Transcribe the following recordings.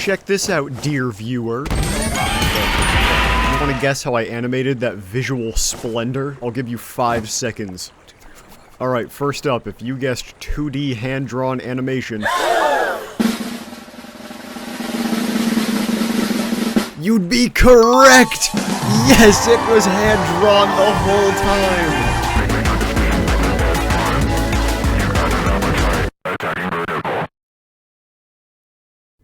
Check this out, dear viewer. You want to guess how I animated that visual splendor? I'll give you 5 seconds. Alright, first up, if you guessed 2D hand-drawn animation, you'd be correct! Yes, it was hand-drawn the whole time!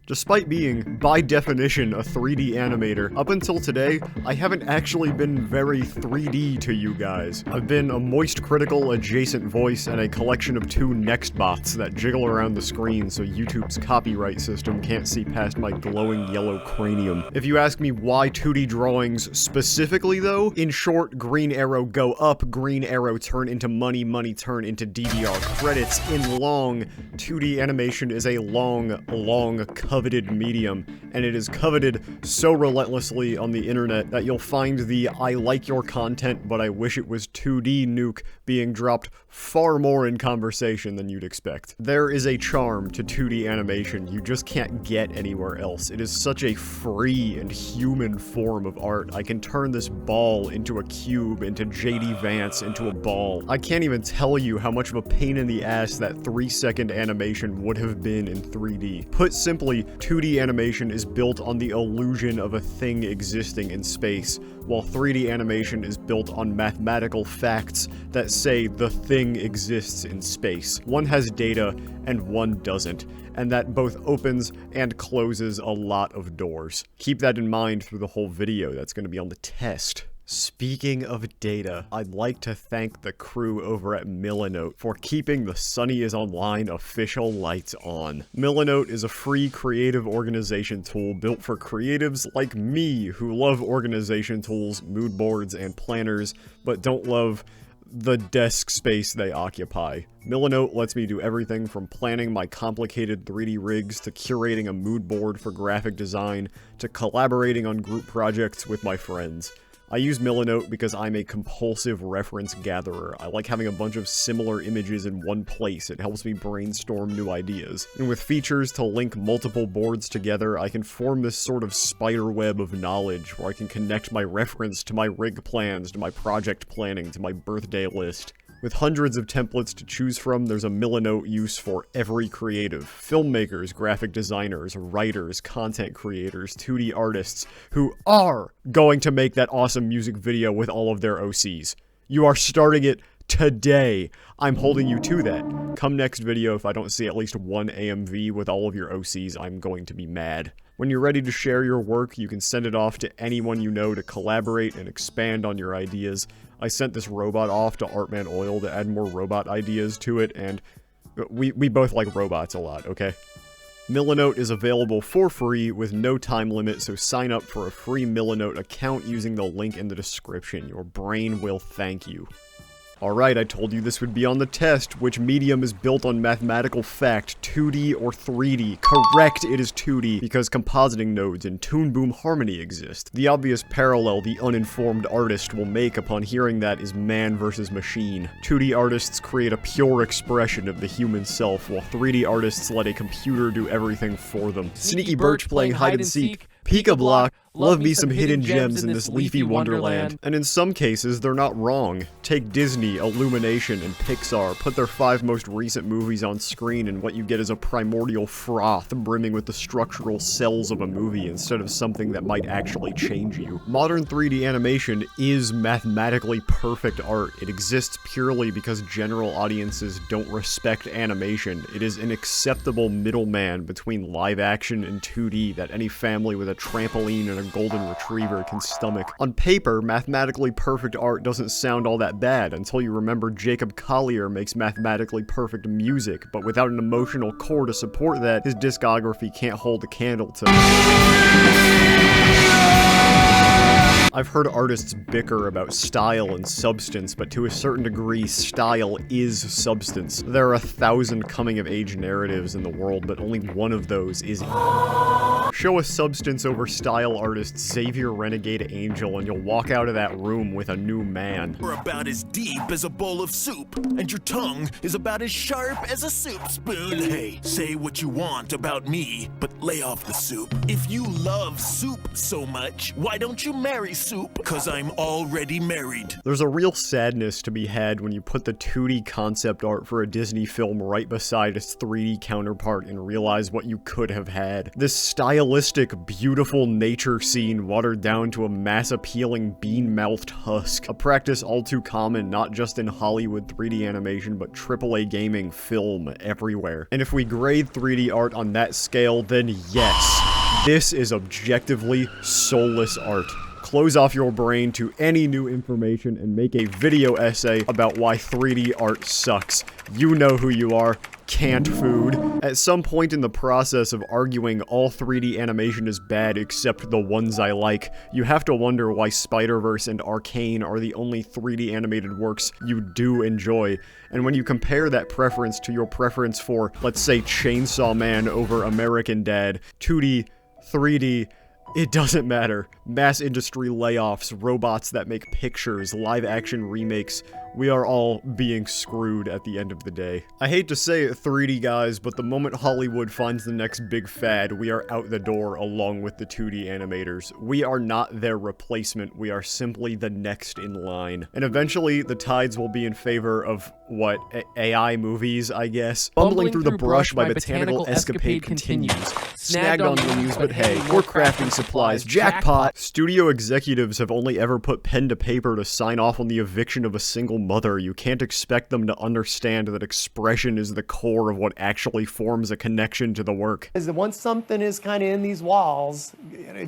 Despite being, by definition, a 3D animator, up until today, I haven't actually been very 3D to you guys. I've been a moist critical adjacent voice and a collection of 2 next bots that jiggle around the screen so YouTube's copyright system can't see past my glowing yellow cranium. If you ask me why 2D drawings specifically though, in short, green arrow go up, green arrow turn into money, money turn into DDR credits. In long, 2D animation is a long, coveted medium, and it is coveted so relentlessly on the internet that you'll find the "I like your content, but I wish it was 2D" nuke being dropped far more in conversation than you'd expect. There is a charm to 2D animation you just can't get anywhere else. It is such a free and human form of art. I can turn this ball into a cube, into JD Vance, into a ball. I can't even tell you how much of a pain in the ass that 3-second animation would have been in 3D. Put simply, 2D animation is built on the illusion of a thing existing in space, while 3D animation is built on mathematical facts that say the thing exists in space. One has data, and one doesn't, and that both opens and closes a lot of doors. Keep that in mind through the whole video. That's going to be on the test. Speaking of data, I'd like to thank the crew over at Machinot for keeping the Sunny is Online official lights on. Machinot is a free creative organization tool built for creatives like me who love organization tools, mood boards, and planners, but don't love the desk space they occupy. Machinot lets me do everything from planning my complicated 3D rigs to curating a mood board for graphic design to collaborating on group projects with my friends. I use Machinot because I'm a compulsive reference gatherer. I like having a bunch of similar images in one place. It helps me brainstorm new ideas. And with features to link multiple boards together, I can form this sort of spider web of knowledge where I can connect my reference to my rig plans, to my project planning, to my birthday list. With hundreds of templates to choose from, there's a Machinot use for every creative. Filmmakers, graphic designers, writers, content creators, 2D artists, who are going to make that awesome music video with all of their OCs. You are starting it today. I'm holding you to that. Come next video, if I don't see at least one AMV with all of your OCs, I'm going to be mad. When you're ready to share your work, you can send it off to anyone you know to collaborate and expand on your ideas. I sent this robot off to Artman Oil to add more robot ideas to it, and we both like robots a lot, okay? Machinot is available for free with no time limit, so sign up for a free Machinot account using the link in the description. Your brain will thank you. Alright, I told you this would be on the test. Which medium is built on mathematical fact, 2D or 3D? Correct, it is 2D, because compositing nodes and Toon Boom Harmony exist. The obvious parallel the uninformed artist will make upon hearing that is man versus machine. 2D artists create a pure expression of the human self, while 3D artists let a computer do everything for them. Sneaky Birch playing hide and seek, Pika-Block, love me some hidden gems in this leafy wonderland. And in some cases, they're not wrong. Take Disney, Illumination, and Pixar, put their 5 most recent movies on screen, and what you get is a primordial froth brimming with the structural cells of a movie instead of something that might actually change you. Modern 3D animation is mathematically perfect art. It exists purely because general audiences don't respect animation. It is an acceptable middleman between live action and 2D that any family with a trampoline and a golden retriever can stomach. On paper, mathematically perfect art doesn't sound all that bad until you remember Jacob Collier makes mathematically perfect music, but without an emotional core to support that, his discography can't hold a candle to. I've heard artists bicker about style and substance, but to a certain degree, style is substance. There are 1,000 coming-of-age narratives in the world, but only one of those is Show a substance over style artist Xavier Renegade Angel and you'll walk out of that room with a new man. You're about as deep as a bowl of soup, and your tongue is about as sharp as a soup spoon. Hey, say what you want about me, but lay off the soup. If you love soup so much, why don't you marry soup? 'Cause I'm already married. There's a real sadness to be had when you put the 2D concept art for a Disney film right beside its 3D counterpart and realize what you could have had. This stylistic, beautiful nature scene watered down to a mass-appealing bean-mouthed husk, a practice all too common not just in Hollywood 3D animation but AAA gaming film everywhere. And if we grade 3D art on that scale, then yes, this is objectively soulless art. Close off your brain to any new information and make a video essay about why 3D art sucks. You know who you are. Canned food. At some point in the process of arguing all 3D animation is bad except the ones I like, you have to wonder why Spider-Verse and Arcane are the only 3D animated works you do enjoy. And when you compare that preference to your preference for, let's say, Chainsaw Man over American Dad, 2D, 3D, it doesn't matter. Mass industry layoffs, robots that make pictures, live-action remakes, we are all being screwed at the end of the day. I hate to say it, 3D guys, but the moment Hollywood finds the next big fad, we are out the door along with the 2D animators. We are not their replacement, we are simply the next in line. And eventually, the tides will be in favor of, what, AI movies, I guess? Bumbling through the brush by Botanical Escapade continues. Snagged on the news, but hey, more crafting supplies, jackpot! Studio executives have only ever put pen to paper to sign off on the eviction of a single mother. You can't expect them to understand that expression is the core of what actually forms a connection to the work. Once something is kind of in these walls,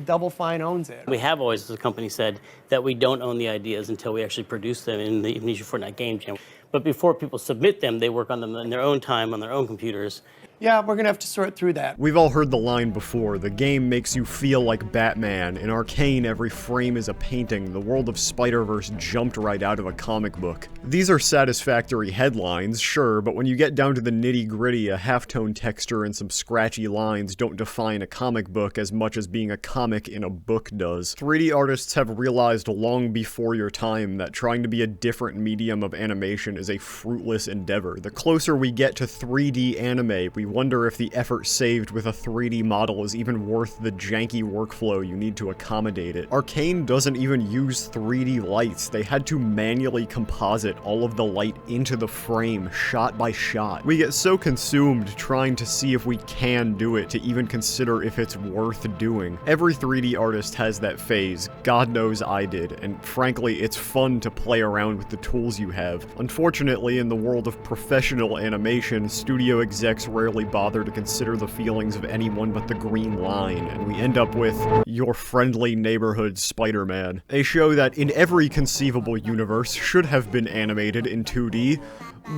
Double Fine owns it. We have always, as a company, said that we don't own the ideas until we actually produce them in the Amnesia Fortnite game jam. But before people submit them, they work on them in their own time, on their own computers. Yeah, we're gonna have to sort through that. We've all heard the line before, the game makes you feel like Batman. In Arcane, every frame is a painting. The world of Spider-Verse jumped right out of a comic book. These are satisfactory headlines, sure, but when you get down to the nitty-gritty, a halftone texture and some scratchy lines don't define a comic book as much as being a comic in a book does. 3D artists have realized long before your time that trying to be a different medium of animation is a fruitless endeavor. The closer we get to 3D anime, we wonder if the effort saved with a 3D model is even worth the janky workflow you need to accommodate it. Arcane doesn't even use 3D lights. They had to manually composite all of the light into the frame, shot by shot. We get so consumed trying to see if we can do it to even consider if it's worth doing. Every 3D artist has that phase. God knows I did, and frankly, it's fun to play around with the tools you have. Unfortunately, in the world of professional animation, studio execs rarely bother to consider the feelings of anyone but the green line, and we end up with your friendly neighborhood Spider-Man. A show that in every conceivable universe should have been animated in 2D,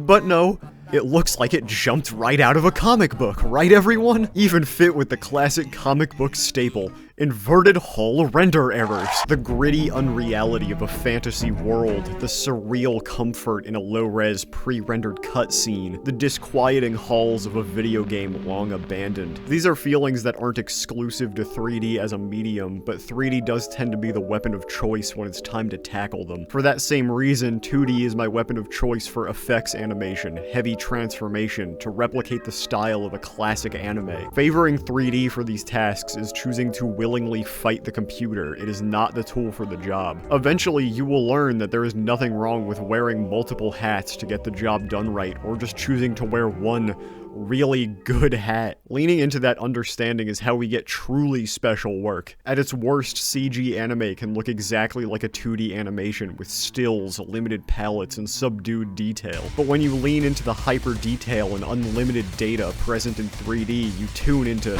but no, it looks like it jumped right out of a comic book, right everyone? Even fit with the classic comic book staple, inverted hull render errors. The gritty unreality of a fantasy world, the surreal comfort in a low-res pre-rendered cutscene, the disquieting halls of a video game long abandoned. These are feelings that aren't exclusive to 3D as a medium, but 3D does tend to be the weapon of choice when it's time to tackle them. For that same reason, 2D is my weapon of choice for effects animation, heavy transformation, to replicate the style of a classic anime. Favoring 3D for these tasks is choosing to willingly fight the computer. It is not the tool for the job. Eventually, you will learn that there is nothing wrong with wearing multiple hats to get the job done right, or just choosing to wear one really good hat. Leaning into that understanding is how we get truly special work. At its worst, CG anime can look exactly like a 2D animation with stills, limited palettes, and subdued detail. But when you lean into the hyper detail and unlimited data present in 3D, you tune into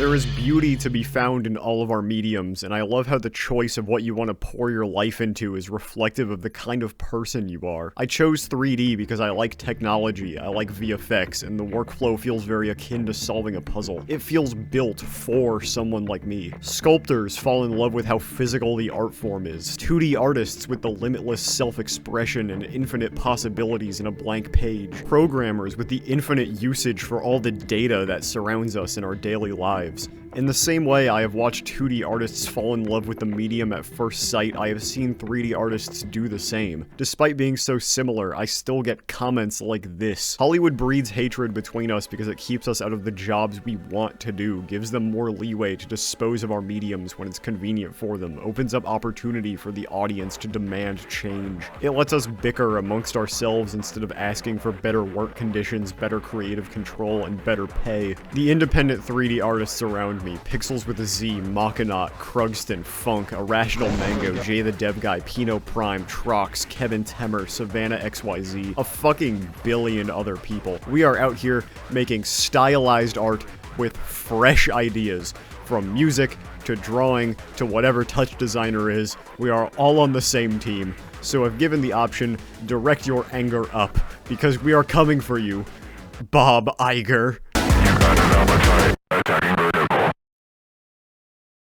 There is beauty to be found in all of our mediums, and I love how the choice of what you want to pour your life into is reflective of the kind of person you are. I chose 3D because I like technology, I like VFX, and the workflow feels very akin to solving a puzzle. It feels built for someone like me. Sculptors fall in love with how physical the art form is. 2D artists with the limitless self-expression and infinite possibilities in a blank page. Programmers with the infinite usage for all the data that surrounds us in our daily lives. In the same way I have watched 2D artists fall in love with the medium at first sight, I have seen 3D artists do the same. Despite being so similar, I still get comments like this. Hollywood breeds hatred between us because it keeps us out of the jobs we want to do, gives them more leeway to dispose of our mediums when it's convenient for them, opens up opportunity for the audience to demand change. It lets us bicker amongst ourselves instead of asking for better work conditions, better creative control, and better pay. The independent 3D artists around me, PixelzWithaZ, Machinot, Krugston, Funke, IrrationalMango, JayTheDevGuy, PinoPrime, Troxaz, Kevin Temmer, SavannahXYZ, a fucking billion other people. We are out here making stylized art with fresh ideas. From music, to drawing, to whatever touch designer is, we are all on the same team. So if given the option, direct your anger up, because we are coming for you, Bob Iger.